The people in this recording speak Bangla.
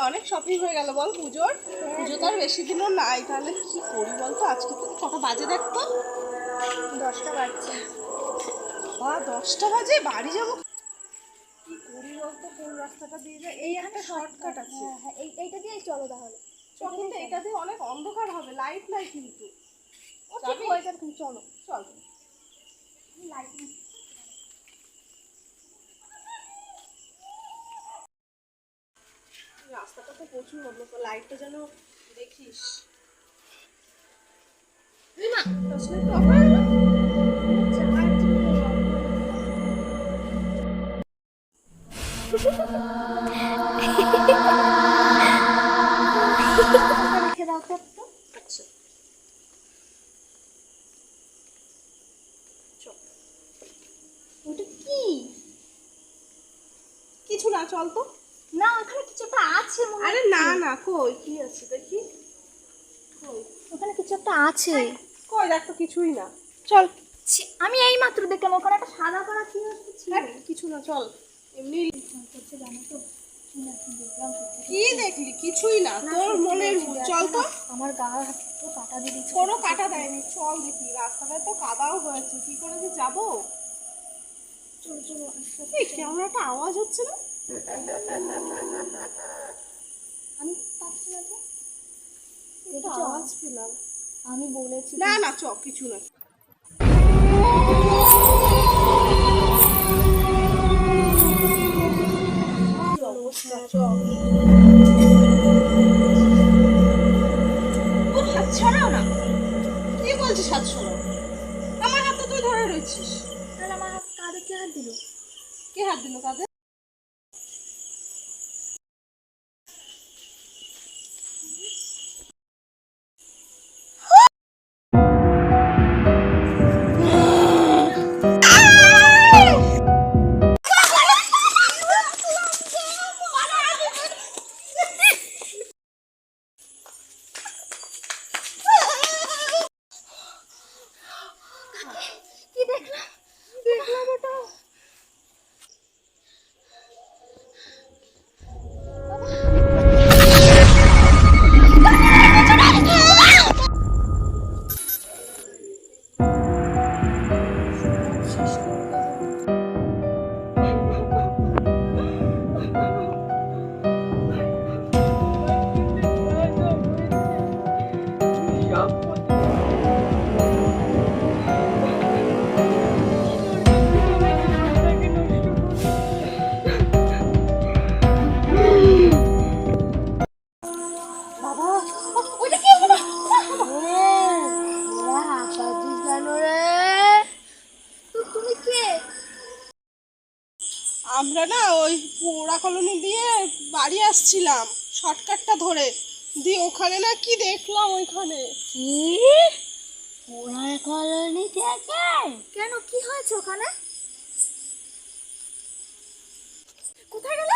অনেক শপিং হয়ে গেল বল পুজোর। পুজো তো আর বেশি দিনও নাই, তাহলে কি করি বলতো? আজকে তো কটা বাজে দেখতো? 10টা বাজছে। বা 10টা বাজে, বাড়ি যাবো কি করি বলতো? কোন রাস্তাটা দিয়ে যায়? এই একটা শর্টকাট আছে। হ্যাঁ, এইটা দিয়েই চলো তাহলে। কিন্তু এটা দিয়ে অনেক অন্ধকার হবে, লাইট নাই কিন্তু। ও ঠিক হয়ে যাবে, তুমি চলো। চল। লাইট রাস্তাটা তো প্রচুর অন্ধকার, লাইটটা যেন দেখিস। আসলে তো আবার রেখে দাও তো একটু। আচ্ছা চল। ওটা কি? কিছু না, চল তো। না, ওখানে কিছু একটা আছে মনে আরে হচ্ছে। না না, কই কি আছে দেখি। কই ওখানে কিছু একটা আছে। কই দেখ তো, কিছুই না। চল। আমি এই মাত্র দেখলাম ওখানে একটা সাদা করা কি একটা ছিল। কিছু না, চল। এমনি করছে জানো তো কি না কি দেখলাম সত্যি। কি দেখলি? কিছুই না, তোর মনের ভুল। চল তো। আমার গা হাত তো কাটা দিয়ে দিচ্ছে। কোনো কাটা দেয়নি, চল দেখি। রাস্তাটা তো কাদাও হয়েছে, কি করে যে যাবো? চলো চলো আস্তে এই কেমন একটা আওয়াজ হচ্ছে না? আমি পাচ্ছি না তো। একটা আওয়াজ পেলাম। আমি বলেছি না না, চ, কিছু না। অবস্থা, চ। ও হাত ছাড়াও না। কি বলছিস হাত সরাও? আমার হাত তো তুই ধরে রয়েছিস। তাহলে আমার হাত কাঁধে কে হাত দিল? কে হাত দিল কাঁধে? কি দেখলাম? দেখলাম ওটা। বাবা, ওইটা কি হলো? ওরা হাঁপাচ্ছিস কেন রে? তুমি কে? আমরা না ওই পোড়া কলোনি দিয়ে বাড়ি আসছিলাম, শর্টকাটটা ধরে। দিয়ে ওখানে না কি দেখলাম ওইখানে। কি? ওরা কলোনি থেকে? কেন, কি হয়েছে ওখানে? কোথায় গেল?